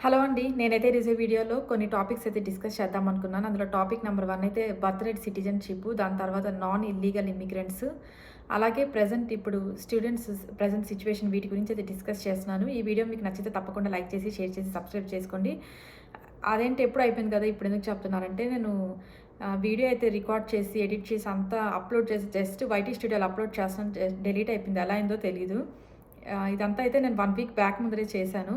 Hello అండి. నేనైతే ఈరోజు వీడియోలో కొన్ని టాపిక్స్ అయితే డిస్కస్ చేద్దాం అనుకున్నాను. అందులో టాపిక్ నెంబర్ 1 అయితే బర్త్ రైట్ సిటిజన్‌షిప్, దాని తర్వాత నాన్ ఇల్లీగల్ ఇమ్మిగ్రెంట్స్, అలాగే ప్రెజెంట్ ఇప్పుడు స్టూడెంట్స్ ప్రెజెంట్ సిట్యుయేషన్ వీటి గురించి అయితే డిస్కస్ చేస్తున్నాను. ఈ వీడియో మీకు నచ్చితే తప్పకుండా లైక్ చేసి, షేర్ చేసి, సబ్స్క్రైబ్ చేసుకోండి. అదేంటి ఎప్పుడు అయిపోయింది కదా! ఇప్పుడు ఎందుకు చెప్తున్నానంటే నేను వీడియో అయితే రికార్డ్ చేసి, ఎడిట్ చేసి అంతా అప్‌లోడ్ చేసి జస్ట్ వైటీ స్టూడియోలో అప్‌లోడ్ చేస్తాను. డిలీట్ అయిపోయింది. ఎలా అయిందో తెలీదు. ఇదంతా అయితే నేను 1 వీక్ బ్యాక్ ముందరే చేశాను.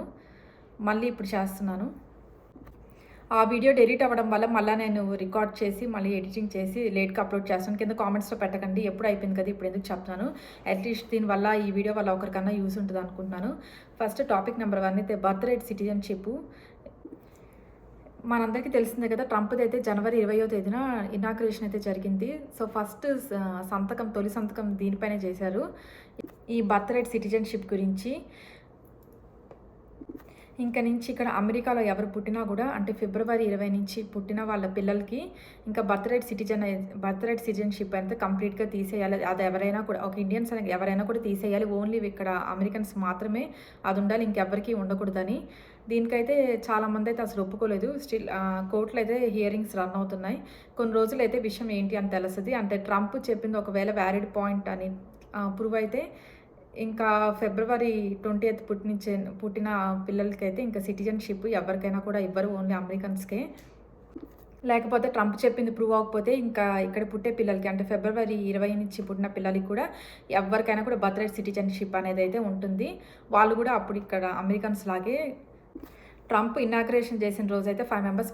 మళ్ళీ ఇప్పుడు చేస్తున్నాను. ఆ వీడియో డిలీట్ అవ్వడం వల్ల మళ్ళా నేను రికార్డ్ చేసి, మళ్ళీ ఎడిటింగ్ చేసి లేట్‌గా అప్‌లోడ్ చేస్తాను. కింద కామెంట్స్‌లో పెట్టకండి. ఎప్పుడు అయిపోయింది కదా! ఇప్పుడు ఎందుకు చెప్తున్నాను. అట్‌లీస్ట్ దీనివల్ల ఈ వీడియో వల్ల ఒకరికన్నా యూజ్ ఉంటదనుకుంటున్నాను. ఫస్ట్ టాపిక్ నెంబర్ 1 అయితే బర్త్ రైట్ సిటిజన్‌షిప్. మనందరికీ తెలిసిందే కదా! ట్రంప్‌దైతే జనవరి 20వ తేదీన ఇనాగ్రేషన్ అయితే జరిగింది. సో, ఫస్ట్ తొలి సంతకం దీనిపైనే చేశారు. ఈ బర్త్ రైట్ సిటిజన్‌షిప్ గురించి. ఇంక నుంచి ఇక్కడ అమెరికాలో ఎవరు పుట్టినా గూడా అంటే ఫిబ్రవరి 20 నుంచి పుట్టిన వాళ్ళ పిల్లలకి ఇంకా బర్త్ రైట్ సిటిజన్‌షిప్ అయితే కంప్లీట్‌గా తీసేయాలి. అది ఎవరైనా కూడా ఒక ఇండియన్స్ అని ఎవరైనా కూడా తీసేయాలి. ఓన్లీ ఇక్కడ అమెరికన్స్ మాత్రమే అది ఉండాలి. ఇంకెవ్వరికీ ఉండకూడదని. దీనికైతే చాలామందైతే అసలు ఒప్పుకోలేదు. స్టిల్ కోర్ట్‌లో అయితే హియరింగ్స్ రన్ అవుతున్నాయి. కొన్ని రోజులైతే విషయం ఏంటి అని తెలుస్తది. అంటే ట్రంప్ చెప్పింది ఒకవేళ వ్యాలిడ్ పాయింట్ అని ప్రూవ్ అయితే ఇంకా ఫిబ్రవరి 20థ్ పుట్టిన పిల్లలకైతే ఇంకా సిటిజన్‌షిప్ ఎవరికైనా కూడా ఇవ్వరు. ఓన్లీ అమెరికన్స్‌కే. లేకపోతే ట్రంప్ చెప్పింది ప్రూవ్ అవ్వకపోతే ఇంకా ఇక్కడ పుట్టే పిల్లలకి అంటే ఫిబ్రవరి 20 నుంచి పుట్టిన పిల్లలకి కూడా ఎవరికైనా కూడా బర్త్ రైట్ సిటిజన్‌షిప్ అనేదైతే ఉంటుంది. వాళ్ళు కూడా అప్పుడు ఇక్కడ అమెరికన్స్ లాగే ట్రంప్ ఇనాగ్రేషన్ చేసిన రోజైతే 5 మెంబర్స్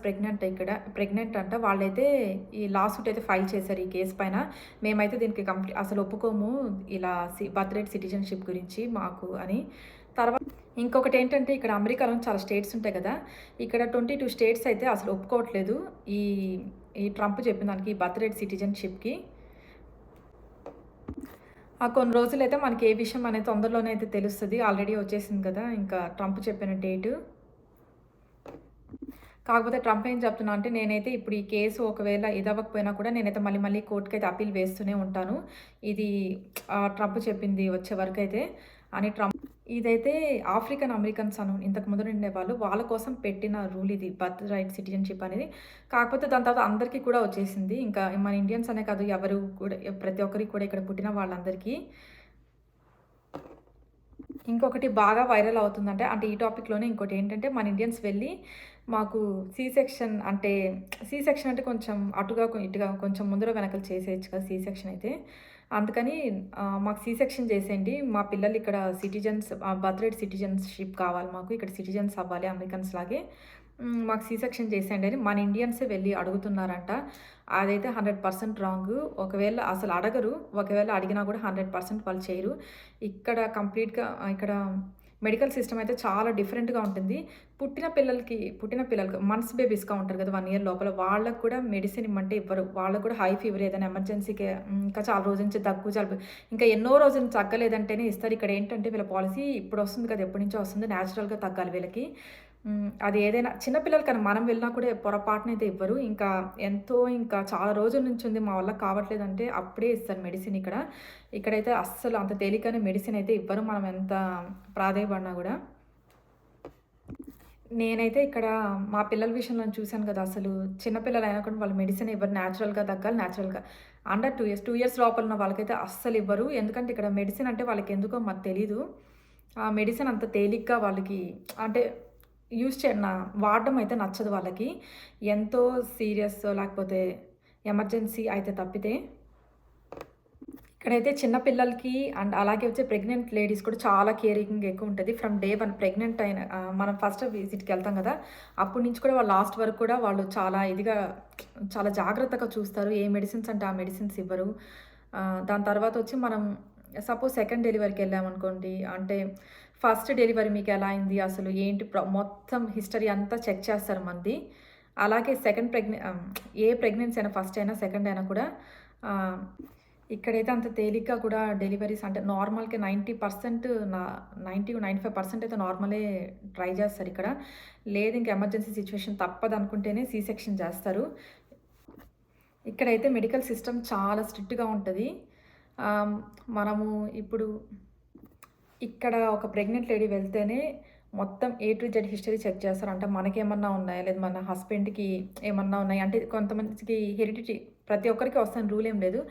ప్రెగ్నెంట్ అంట. వాళ్ళైతే ఈ లాసూట్ అయితే ఫైల్ చేశారు ఈ కేస్ పైన. మేమైతే దీనికి అసలు ఒప్పుకోము ఇలా బర్త్ రైట్ సిటిజన్‌షిప్ గురించి మాకు అని. తర్వాత ఇంకొకటేంటంటే ఇక్కడ అమెరికాలో చాలా స్టేట్స్ ఉంటాయి కదా! ఇక్కడ 22 స్టేట్స్ అయితే అసలు ఒప్పుకోవట్లేదు. ఈ ఈ ట్రంప్ చెప్పిన దానికి ఈ బర్త్ రైట్ సిటిజన్‌షిప్‌కి. కొన్ని రోజులైతే మనకి ఏ విషయం అనేది తొందరలోనే అయితే తెలుస్తది. ఆల్రెడీ వచ్చేసింది కదా! ఇంకా ట్రంప్ చెప్పిన డేటు. కాకపోతే ట్రంప్ ఏం చెప్తున్నా అంటే, నేనైతే ఇప్పుడు ఈ కేసు ఒకవేళ ఇదవ్వకపోయినా కూడా నేనైతే మళ్ళీ కోర్ట్‌కైతే అప్పీల్ వేస్తూనే ఉంటాను. ఇది ట్రంప్ చెప్పింది వచ్చే వరకైతే అని ట్రంప్ ఇదైతే ఆఫ్రికన్ అమెరికన్స్ ఇంతకు ముందు ఉండేవాళ్ళు. వాళ్ళ కోసం పెట్టిన రూల్ ఇది బర్త్ రైట్ సిటిజన్‌షిప్ అనేది. కాకపోతే దాని తర్వాత అందరికీ కూడా వచ్చేసింది. ఇంకా మన ఇండియన్స్ అనే కాదు ఎవరు కూడా ప్రతి ఒక్కరికి కూడా ఇక్కడ పుట్టిన వాళ్ళందరికీ. ఇంకొకటి బాగా వైరల్ అవుతుందంటే అంటే ఈ టాపిక్‌లోనే ఇంకోటేంటంటే మన ఇండియన్స్ వెళ్ళి మాకు సి సెక్షన్ అంటే కొంచెం అటుగా ఇటుగా కొంచెం ముందర వెనకల చేసేయొచ్చు కదా! సి సెక్షన్ అయితే. అందుకని మాకు సి సెక్షన్ చేసేయండి. మా పిల్లలు ఇక్కడ బర్త్ రైట్ సిటిజన్‌షిప్ కావాలి మాకు. ఇక్కడ సిటిజన్స్ అవ్వాలి అమెరికన్స్ లాగే. మాకు సి సెక్షన్ చేసేయండి అని మన ఇండియన్సే వెళ్ళి అడుగుతున్నారంట. అదైతే 100% రాంగు. ఒకవేళ అసలు అడగరు. ఒకవేళ అడిగినా కూడా 100% వాళ్ళు చేయరు. ఇక్కడ కంప్లీట్‌గా ఇక్కడ మెడికల్ సిస్టమ్ అయితే చాలా డిఫరెంట్‌గా ఉంటుంది. పుట్టిన పిల్లలకి మంత్స్ బేబీస్‌గా ఉంటారు కదా! 1 ఇయర్ లోపల వాళ్ళకి కూడా మెడిసిన్ ఇమ్మంటే ఇవ్వరు. వాళ్ళకి కూడా హై ఫీవర్ ఏదైనా ఎమర్జెన్సీకి ఇంకా చాలా రోజుల నుంచి దగ్గు, జలుబు ఇంకా ఎన్నో రోజులు నుంచి తగ్గలేదంటేనే ఇస్తారు. ఇక్కడ ఏంటంటే వీళ్ళ పాలిసీ ఇప్పుడు వస్తుంది కదా! ఎప్పటినుంచో వస్తుంది. నేచురల్‌గా తగ్గాలి వీళ్ళకి. అది ఏదైనా చిన్న పిల్లలకని మనం వెళ్ళినా కూడా పొరపాటునైతే ఇవ్వరు. ఇంకా చాలా రోజుల నుంచి ఉంది మా వల్ల కావట్లేదంటే అప్పుడే ఇస్తారు మెడిసిన్ ఇక్కడ. ఇక్కడైతే అస్సలు అంత తేలికనే మెడిసిన్ అయితే ఇవ్వరు. మనం ఎంత ప్రాధేయపడినా గూడా. నేనైతే ఇక్కడ మా పిల్లల విషయంలో చూసాను కదా! అసలు చిన్న పిల్లలైనా కూడా వాళ్ళు మెడిసిన్ ఇవ్వరు. నేచురల్‌గా తగ్గాలి. నేచురల్‌గా అండర్ 2 ఇయర్స్ లోపల ఉన్న వాళ్ళకైతే అస్సలు ఇవ్వరు. ఎందుకంటే ఇక్కడ మెడిసిన్ అంటే వాళ్ళకెందుకో మాకు తెలీదు. ఆ మెడిసిన్ అంత తేలిగ్గా వాళ్ళకి అంటే వాడడం అయితే నచ్చదు వాళ్ళకి. ఎంతో సీరియస్ లేకపోతే ఎమర్జెన్సీ అయితే తప్పితే. ఇక్కడైతే చిన్న పిల్లలకి అండ్ అలాగే వచ్చే ప్రెగ్నెంట్ లేడీస్ కూడా చాలా కేరింగ్ ఎక్కువుంటది. ఫ్రమ్ డే 1 ప్రెగ్నెంట్ అయిన మనం ఫస్ట్ విజిట్‌కెళ్తాం గదా! అప్పటి నుంచి కూడా వాళ్ళు లాస్ట్ వరకు కూడా వాళ్ళు చాలా జాగ్రత్తగా చూస్తారు. ఏ మెడిసిన్స్ అంటే ఆ మెడిసిన్స్ ఇవ్వరు. దాని తర్వాత వచ్చి మనం సపోజ్ సెకండ్ డెలివరీకెళ్ళామనుకోండి అంటే ఫస్ట్ డెలివరీ మీకెలా అయింది? అసలు ఏంటి మొత్తం హిస్టరీ అంతా చెక్ చేస్తారు మనది. అలాగే ఏ ప్రెగ్నెన్సీ అయినా ఫస్ట్ అయినా, సెకండ్ అయినా కూడా ఆహ్, ఇక్కడైతే అంత తేలిగ్గా కూడా డెలివరీస్ అంటే నార్మల్‌గా 90-95% అయితే నార్మలే ట్రై చేస్తారిక్కడ. లేదు ఇంక ఎమర్జెన్సీ సిట్యుయేషన్ తప్పదనుకుంటేనే సి సెక్షన్ చేస్తారు. ఇక్కడైతే మెడికల్ సిస్టమ్ చాలా స్ట్రిక్ట్‌గా ఉంటది. ఆహ్, మనము ఇప్పుడు ఇక్కడ ఒక ప్రెగ్నెంట్ లేడీ వెళ్తేనే మొత్తం A to Z history check చేస్తారు. అంటే మనకేమన్నా ఉన్నాయా? లేదా మన హస్బెండ్‌కి ఏమన్నా ఉన్నాయా? అంటే కొంతమందికి హెరిడిటీ ప్రతి ఒక్కరికి వస్తదని రూల్ ఏం లేదు.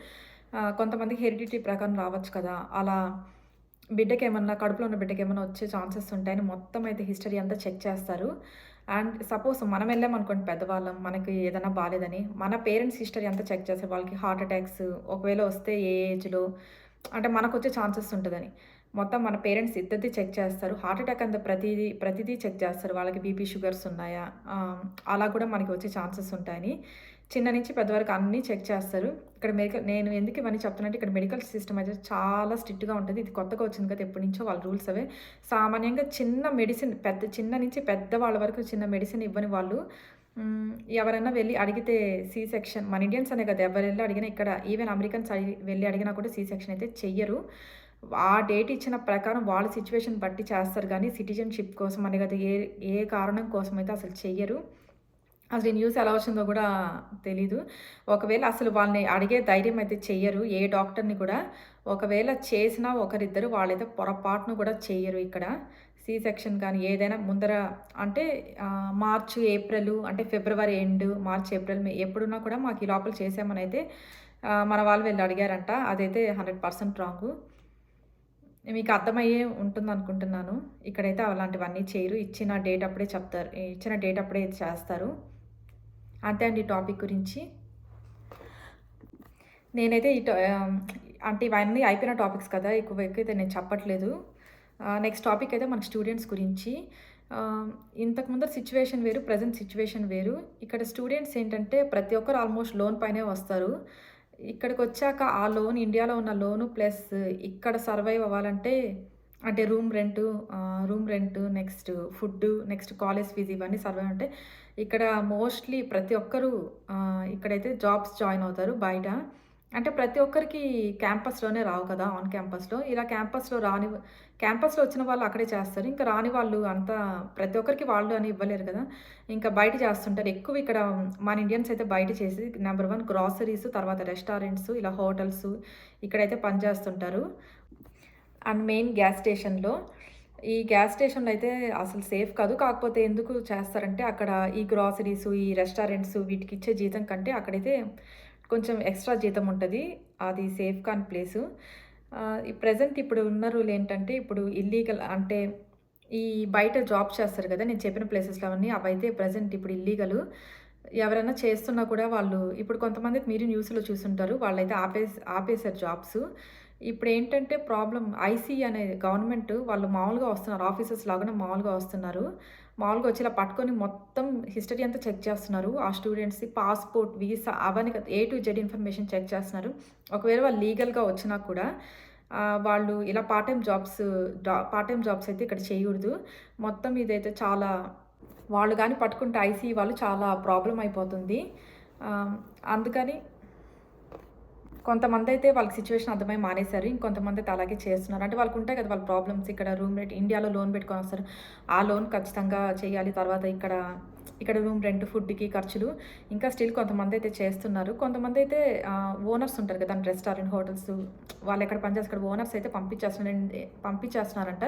కొంతమందికి హెరిడిటీ ప్రకారం రావచ్చు కదా! అలా బిడ్డకేమన్నా కడుపులో ఉన్న బిడ్డకేమన్నా వచ్చే ఛాన్సెస్ ఉంటాయని మొత్తం అయితే హిస్టరీ అంతా చెక్ చేస్తారు. అండ్ సపోజ్ మనం వెళ్ళామనుకోండి పెద్దవాళ్ళం, మనకి ఏదైనా బాలేదని, మన పేరెంట్స్ హిస్టరీ అంతా చెక్ చేస్తారు. వాళ్ళకి హార్ట్ అటాక్స్ ఒకవేళ వస్తే ఏ ఏజ్‌లో అంటే మనకొచ్చే ఛాన్సెస్ ఉంటదని. మొత్తం మన పేరెంట్స్ ఇద్దరిది చెక్ చేస్తారు. హార్ట్ అటాక్ అంత ప్రతీదీ చెక్ చేస్తారు. వాళ్ళకి బీపీ, షుగర్స్ ఉన్నాయా? అలా కూడా మనకి వచ్చే ఛాన్సెస్ ఉంటాయని. చిన్న నుంచి పెద్ద వరకు అన్నీ చెక్ చేస్తారు. ఇక్కడ నేను ఎందుకు ఇవన్నీ చెప్తున్నానంటే ఇక్కడ మెడికల్ సిస్టమ్ అయితే చాలా స్ట్రిక్ట్‌గా ఉంటది. ఇది కొత్తగా వచ్చింది కదా! ఎప్పటినుంచో వాళ్ళ రూల్స్ అవే. సామాన్యంగా చిన్న మెడిసిన్ చిన్న నుంచి పెద్ద వాళ్ళ వరకు చిన్న మెడిసిన్ ఇవ్వని వాళ్ళు ఎవరైనా వెళ్లి అడిగితే సి సెక్షన్ మన ఇండియన్స్ అనే కాదు ఎవరెళ్లి అడిగినా ఇక్కడ ఈవెన్ అమెరికన్స్ వెళ్లి అడిగినా కూడా సి సెక్షన్ అయితే చెయ్యరు. ఆ డేట్ ఇచ్చిన ప్రకారం వాళ్ళ సిట్యుయేషన్ బట్టి చేస్తారు గానీ సిటిజన్‌షిప్ కోసం అని కాదు ఏ ఏ కారణం కోసం అయితే అసలు చెయ్యరు. అసలు ఈ న్యూస్ ఎలా వచ్చిందో గూడా తెలీదు. ఒకవేళ అసలు వాళ్ళని అడిగే ధైర్యం అయితే చెయ్యరు. ఏ డాక్టర్‌ని కూడా. ఒకవేళ చేసినా ఒకరిద్దరు వాళ్ళైతే పొరపాటున కూడా చెయ్యరు ఇక్కడ. సి సెక్షన్ కానీ ఏదైనా ముందర అంటే మార్చ్, ఏప్రిల్ అంటే ఫిబ్రవరి ఎండ్, మార్చ్, ఏప్రిల్, మే ఎప్పుడున్నా కూడా మాకు ఈ లోపల చేసామనైతే మన వాళ్ళు వెళ్లి అడిగారంట. అదైతే 100% రాంగు. మీకు అర్థమయ్యే ఉంటుందనుకుంటున్నాను. ఇక్కడైతే అలాంటివన్నీ చేయరు. ఇచ్చిన డేట్ అప్పుడే చెప్తారు. ఇచ్చిన డేట్ అప్పుడే చేస్తారు. అంతే అండి ఈ టాపిక్ గురించి. నేనైతే అంటే ఇవన్నీ అయిపోయిన టాపిక్స్ కదా! ఎక్కువైతే నేను చెప్పట్లేదు. నెక్స్ట్ టాపిక్ అయితే మన స్టూడెంట్స్ గురించి. ఇంతకు ముందర సిట్యుయేషన్ వేరు, ప్రెజెంట్ సిట్యుయేషన్ వేరు. ఇక్కడ స్టూడెంట్స్ ఏంటంటే ప్రతి ఒక్కరు ఆల్మోస్ట్ లోన్ పైనే వస్తారు. ఇక్కడికొచ్చాక ఆ లోన్ ఇండియాలో ఉన్న లోను ప్లస్ ఇక్కడ సర్వైవ్ అవ్వాలంటే అంటే room rent, next food, next college fees ఇవన్నీ సర్వైవ్ అంటే ఇక్కడ మోస్ట్‌లీ ప్రతి ఒక్కరు ఇక్కడైతే జాబ్స్ జాయిన్ అవుతారు బయట. అంటే ప్రతి ఒక్కరికి క్యాంపస్‌లోనే రావు కదా! ఆన్ క్యాంపస్‌లో. ఇలా క్యాంపస్‌లో వచ్చిన వాళ్ళు అక్కడే చేస్తారు. ఇంకా రాని వాళ్ళు అంతా ప్రతి ఒక్కరికి వాళ్ళు అని ఇవ్వలేరు కదా! ఇంకా బయట చేస్తుంటారు. ఎక్కువ ఇక్కడ మన ఇండియన్స్ అయితే బయట చేసి నంబర్ 1 గ్రాసరీస్, తర్వాత రెస్టారెంట్స్, ఇలా హోటల్స్ ఇక్కడైతే పని చేస్తుంటారు. అండ్ మెయిన్ గ్యాస్ స్టేషన్‌లో. ఈ గ్యాస్ స్టేషన్‌లో అయితే అసలు సేఫ్ కాదు. కాకపోతే ఎందుకు చేస్తారంటే అక్కడ ఈ గ్రాసరీస్, ఈ రెస్టారెంట్స్ వీటికిచ్చే జీతం కంటే అక్కడైతే కొంచెం ఎక్స్‌ట్రా జీతం ఉంటది. అది సేఫ్ కాని ప్లేసు. ఈ ప్రెజెంట్ ఇప్పుడు ఉన్న రూల్ ఏంటంటే ఇప్పుడు ఇల్లీగల్ అంటే ఈ బయట జాబ్ చేస్తారు కదా! నేను చెప్పిన ప్లేసెస్‌లో అవన్నీ అవైతే ప్రెజెంట్ ఇప్పుడు ఇల్లీగలు. ఎవరైనా చేస్తున్నా కూడా వాళ్ళు ఇప్పుడు కొంతమంది మీరు న్యూస్‌లో చూసుంటారు. వాళ్ళైతే ఆపేసారు జాబ్సు. ఇప్పుడేంటంటే ప్రాబ్లమ్ ఐసీ అనే గవర్నమెంట్ వాళ్ళు మామూలుగా వస్తున్నారు. ఆఫీసర్స్ లాగానే మామూలుగా వస్తున్నారు. మామూలుగా వచ్చి ఇలా పట్టుకొని మొత్తం హిస్టరీ అంతా చెక్ చేస్తున్నారు. ఆ స్టూడెంట్స్‌ది పాస్‌పోర్ట్, వీసా అవన్నీ A to Z information check చేస్తున్నారు. ఒకవేళ వాళ్ళు లీగల్‌గా వచ్చినా కూడా వాళ్ళు ఇలా పార్ట్ టైమ్ జాబ్స్ అయితే ఇక్కడ చేయకూడదు. మొత్తం ఇదైతే చాలా వాళ్ళు గాని పట్టుకుంటే ఐసీ వాళ్ళు చాలా ప్రాబ్లమ్ అయిపోతుంది. అందుకని కొంతమందైతే వాళ్ళకి సిట్యుయేషన్ అర్థమై మానేశారు. ఇంకొంతమందైతే అలాగే చేస్తున్నారు. అంటే వాళ్ళకుంటాయి కదా! వాళ్ళ ప్రాబ్లమ్స్ ఇక్కడ రూమ్ రెంట్ ఇండియాలో లోన్ పెట్టుకొనొస్తారు. ఆ లోన్ ఖచ్చితంగా చేయాలి. తర్వాత ఇక్కడ రూమ్ రెంట్, ఫుడ్‌కి ఖర్చులు. ఇంకా స్టిల్ కొంతమందైతే చేస్తున్నారు. కొంతమందైతే ఓనర్స్ ఉంటారు కదా! రెస్టారెంట్, హోటల్స్ వాళ్ళెక్కడ పనిచేస్తారు అక్కడ ఓనర్స్ అయితే పంపించేస్తున్నారంట.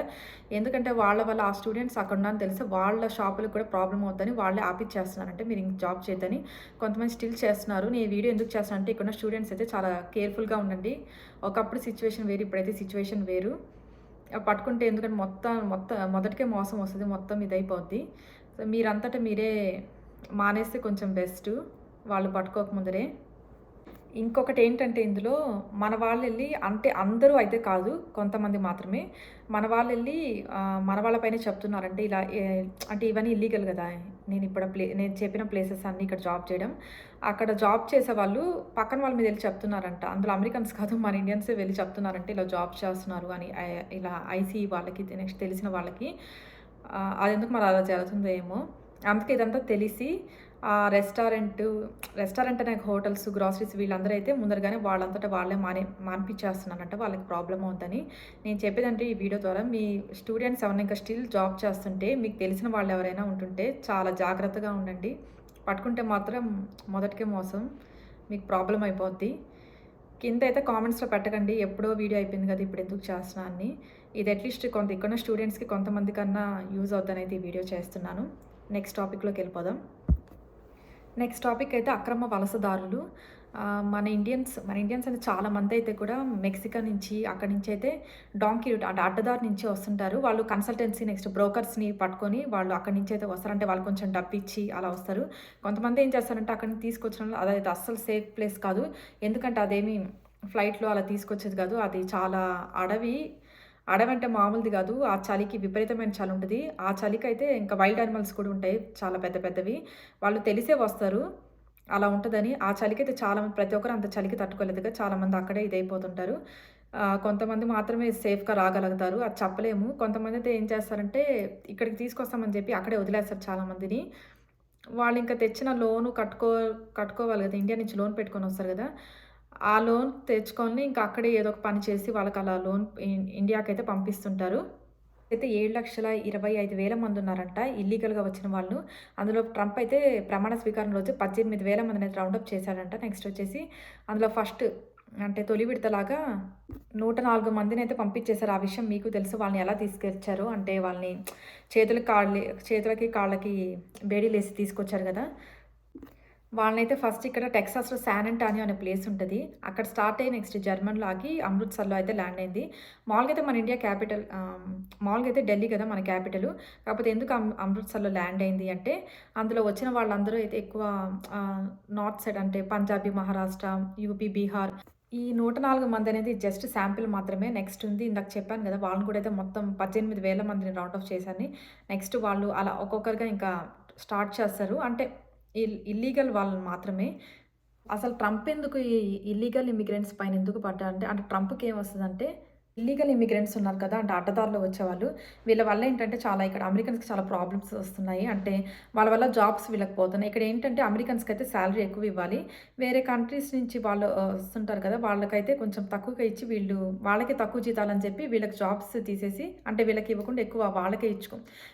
ఎందుకంటే వాళ్ళ వల్ల ఆ స్టూడెంట్స్ అక్కడ ఉన్నారని తెలిసి వాళ్ళ షాపులకు కూడా ప్రాబ్లమ్ అవుద్దని వాళ్ళే ఆపిచ్చేస్తున్నారంటే మీరు ఇంక జాబ్ చేయొద్దని. కొంతమంది స్టిల్ చేస్తున్నారు. నేను ఈ వీడియో ఎందుకు చేస్తున్నానంటే ఇక్కడున్న స్టూడెంట్స్ అయితే చాలా కేర్‌ఫుల్‌గా ఉండండి. ఒకప్పుడు సిట్యుయేషన్ వేరు, ఇప్పుడైతే సిట్యుయేషన్ వేరు. పట్టుకుంటే ఎందుకంటే మొదటికే మోసం వస్తది. మొత్తం ఇదైపోద్ది. సో, మీరంతట మీరే మానేస్తే కొంచెం బెస్టు. వాళ్ళు పట్టుకోక ముందరే. ఇంకొకటేంటంటే ఇందులో మన వాళ్ళెళ్లి అంటే అందరూ అయితే కాదు. కొంతమంది మాత్రమే. మన వాళ్ళెళ్లి మన వాళ్ళ పైనే చెప్తున్నారంటే ఇలా అంటే ఇవన్నీ ఇల్లీగల్ గదా! నేను చెప్పిన ప్లేసెస్ అన్నీ ఇక్కడ జాబ్ చేయడం. అక్కడ జాబ్ చేసేవాళ్ళు పక్కన వాళ్ళ మీద ఎళ్లి చెప్తున్నారంట. అందులో అమెరికన్స్ కాదు మన ఇండియన్సే వెళ్లి చెప్తున్నారంటే ఇలా జాబ్ చేస్తున్నారు అని. ఇలా ఐసీ వాళ్ళకి నెక్స్ట్ తెలిసిన వాళ్ళకి. అదెందుకు మరి అలా జరుగుతుందో ఏమో! అందుకే ఇదంతా తెలిసి రెస్టారెంట్ అనే హోటల్స్, గ్రాసరీస్ వీళ్ళందరూ అయితే ముందరగానే వాళ్ళంతట వాళ్ళే మానిపిచ్చేస్తున్నారంట. వాళ్ళకి ప్రాబ్లమ్ అవుద్దని. నేను చెప్పేదంటే ఈ వీడియో ద్వారా మీ స్టూడెంట్స్ ఎవరైనా ఇంకా స్టిల్ జాబ్ చేస్తుంటే మీకు తెలిసిన వాళ్ళు ఎవరైనా ఉంటుంటే చాలా జాగ్రత్తగా ఉండండి. పట్టుకుంటే మాత్రం మొదటికే మోసం. మీకు ప్రాబ్లమ్ అయిపోద్ది. కిందైతే కామెంట్స్‌లో పెట్టకండి. ఎప్పుడో వీడియో అయిపోయింది కదా! ఇప్పుడెందుకు చేస్తున్నా అని. ఇది అట్లీస్ట్ ఇక్కడున్న స్టూడెంట్స్‌కి కొంతమందికన్నా యూజ్ అవుద్దనైతే ఈ వీడియో చేస్తున్నాను. నెక్స్ట్ టాపిక్‌లోకి వెళ్ళిపోదాం. నెక్స్ట్ టాపిక్ అయితే అక్రమ వలసదారులు. మన ఇండియన్స్ అని చాలా మందైతే కూడా మెక్సికో నుంచి, అక్కడి నుంచైతే డాంకీ రూట్ అంటే అడ్డదారి నుంచి వస్తుంటారు. వాళ్ళు కన్సల్టెన్సీ నెక్స్ట్ బ్రోకర్స్‌ని పట్టుకొని వాళ్ళు అక్కడి నుంచైతే వస్తారు. అంటే వాళ్ళు కొంచెం డబ్బిచ్చి అలా వస్తారు. కొంతమంది ఏం చేస్తారంటే అక్కడి నుంచి తీసుకొచ్చిన అదైతే అస్సలు సేఫ్ ప్లేస్ కాదు. ఎందుకంటే అదేమి ఫ్లైట్‌లో అలా తీసుకొచ్చేది కాదు. అది చాలా అడవి. అడవంటే మామూలుది గాదు. ఆ చలికి విపరీతమైన చలుంటది. ఆ చలికైతే ఇంకా వైల్డ్ యానిమల్స్ కూడా ఉంటాయి. చాలా పెద్ద పెద్దవి. వాళ్ళు తెలిసే వస్తారు. అలా ఉంటదని. ఆ చలికైతే చాలామంది ప్రతి ఒక్కరు అంత చలికి తట్టుకోలేదుగా చాలామంది అక్కడే ఇదైపోతుంటారు. కొంతమంది మాత్రమే సేఫ్‌గా రాగలుగుతారు. అది చెప్పలేము. కొంతమందైతే ఏం చేస్తారంటే ఇక్కడికి తీసుకొస్తామని చెప్పి అక్కడే వదిలేస్తారు చాలామందిని. వాళ్ళింక తెచ్చిన లోను కట్టుకోవాలి గదా! ఇండియా నుంచి లోన్ పెట్టుకొనొస్తారు గదా! ఆ లోన్ తెచ్చుకొని ఇంక అక్కడే ఏదో ఒక పని చేసి వాళ్ళకలా లోన్ ఇండియాకైతే పంపిస్తుంటారు. అయితే 7,25,000 మందున్నారంట ఇల్లీగల్‌గా వచ్చిన వాళ్ళు. అందులో ట్రంప్ అయితే ప్రమాణ స్వీకారం రోజు 18,000 మందినైతే రౌండప్ చేశాడంట. నెక్స్ట్ వచ్చేసి అందులో ఫస్ట్ అంటే తొలి విడతలాగా 104 మందినైతే పంపించేశారు. ఆ విషయం మీకు తెలుసు. వాళ్ళని ఎలా తీసుకొచ్చారో అంటే వాళ్ళని చేతులకి, కాళ్ళకి బేడీలేసి తీసుకొచ్చారు గదా! వాళ్ళనైతే ఫస్ట్ ఇక్కడ టెక్సాస్‌లో శాన్ అంటోనియో అనే ప్లేస్ ఉంటది. అక్కడ స్టార్ట్ అయ్యి నెక్స్ట్ జర్మన్‌లో ఆగి అమృత్సర్‌లో అయితే ల్యాండ్ అయింది. మామూలుగా అయితే మన ఇండియా క్యాపిటల్ మామూలుగా అయితే ఢిల్లీ కదా మన క్యాపిటల్. కాకపోతే ఎందుకు అమృత్సర్‌లో ల్యాండ్ అయింది అంటే అందులో వచ్చిన వాళ్ళందరూ అయితే ఎక్కువ నార్త్ సైడ్ అంటే పంజాబీ, మహారాష్ట్ర, యూపీ, బీహార్ ఈ 104 మందనేది జస్ట్ శాంపిల్ మాత్రమే. నెక్స్ట్ ఉంది ఇందాక చెప్పాను గదా! వాళ్ళని కూడా అయితే మొత్తం 18,000 మందిని రౌండ్ ఆఫ్ చేశారని. నెక్స్ట్ వాళ్ళు అలా ఒక్కొక్కరుగా ఇంకా స్టార్ట్ చేస్తారు. అంటే ఇల్లీగల్ వాళ్ళని మాత్రమే. అసలు ట్రంప్ ఎందుకు ఈ ఇల్లీగల్ ఇమ్మిగ్రెంట్స్ పైన ఎందుకు పడ్డాడంటే అంటే ట్రంప్‌కి ఏమొస్తదంటే ఇల్లీగల్ ఇమ్మిగ్రెంట్స్ ఉన్నారు కదా! అంటే అడ్డదారిలో వచ్చేవాళ్ళు. వీళ్ళ వల్ల ఏంటంటే చాలా ఇక్కడ అమెరికన్స్‌కి చాలా ప్రాబ్లమ్స్ వస్తున్నాయి. అంటే వాళ్ళ వల్ల జాబ్స్ వీళ్ళకి పోతున్నాయి. ఇక్కడ ఏంటంటే అమెరికన్స్‌కైతే సాలరీ ఎక్కువ ఇవ్వాలి. వేరే కంట్రీస్ నుంచి వాళ్ళు వస్తుంటారు కదా! వాళ్ళకైతే కొంచెం తక్కువగా ఇచ్చి వాళ్ళకే తక్కువ జీతాలని చెప్పి వీళ్ళకి జాబ్స్ తీసేసి అంటే వీళ్ళకి ఇవ్వకుండా ఎక్కువ వాళ్ళకే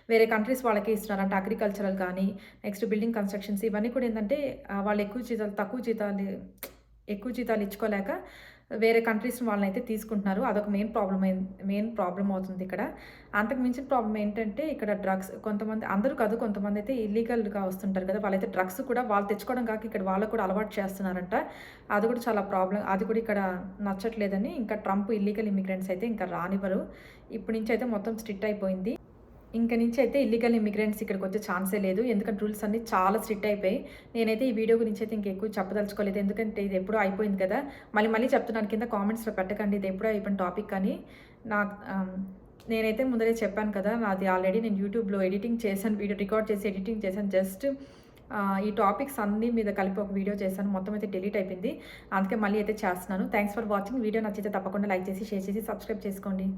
వేరే కంట్రీస్ వాళ్ళకే ఇస్తున్నారు. అంటే అగ్రికల్చరల్ కానీ నెక్స్ట్ బిల్డింగ్ కన్‌స్ట్రక్షన్స్ ఇవన్నీ కూడా ఏందంటే వాళ్ళు ఎక్కువ జీతాలు ఇచ్చుకోలేక వేరే కంట్రీస్ వాళ్ళనైతే తీసుకుంటున్నారు. అదొక మెయిన్ ప్రాబ్లమ్ అవుతుంది ఇక్కడ. అంతకు మించిన ప్రాబ్లమ్ ఏంటంటే ఇక్కడ డ్రగ్స్ కొంతమంది అందరూ కాదు కొంతమందైతే ఇల్లీగల్‌గా వస్తుంటారు కదా! వాళ్ళైతే డ్రగ్స్ కూడా వాళ్ళు తెచ్చుకోవడం కాక ఇక్కడ వాళ్ళకి కూడా అలవాటు చేస్తున్నారంట. అది కూడా చాలా ప్రాబ్లమ్. అది కూడా ఇక్కడ నచ్చట్లేదని ఇంకా ట్రంప్ ఇల్లీగల్ ఇమ్మిగ్రెంట్స్ అయితే ఇంకా రానివ్వరు. ఇప్పటి నుంచి అయితే మొత్తం స్ట్రిక్ట్ అయిపోయింది. ఇంక నుంచి అయితే ఇల్లీగల్ ఇమ్మిగ్రెంట్స్ ఇక్కడికొచ్చే ఛాన్సే లేదు. ఎందుకంటే రూల్స్ అన్నీ చాలా స్ట్రిక్ట్ అయిపోయాయి. నేనైతే ఈ వీడియో గురించి అయితే ఇంకెక్కువ చెప్పదలుచుకోలేదు. ఎందుకంటే ఇది ఎప్పుడో అయిపోయింది కదా! మళ్ళీ చెప్తున్నాను కింద కామెంట్స్‌లో పెట్టకండి. ఇది ఎప్పుడో అయిపోయిన టాపిక్ అని. నాకు నేనైతే ముందరే చెప్పాను కదా! నాది ఆల్రెడీ నేను యూట్యూబ్‌లో ఎడిటింగ్ చేశాను. వీడియో రికార్డ్ చేసి ఎడిటింగ్ చేశాను. జస్ట్ ఈ టాపిక్స్ అన్నీ మీద కలిపి ఒక వీడియో చేశాను. మొత్తం అయితే డిలీట్ అయిపోయింది. అందుకే మళ్ళీ అయితే చేస్తున్నాను. Thanks for watching. వీడియో నచ్చితే తప్పకుండా లైక్ చేసి, షేర్ చేసి, సబ్స్క్రైబ్ చేసుకోండి.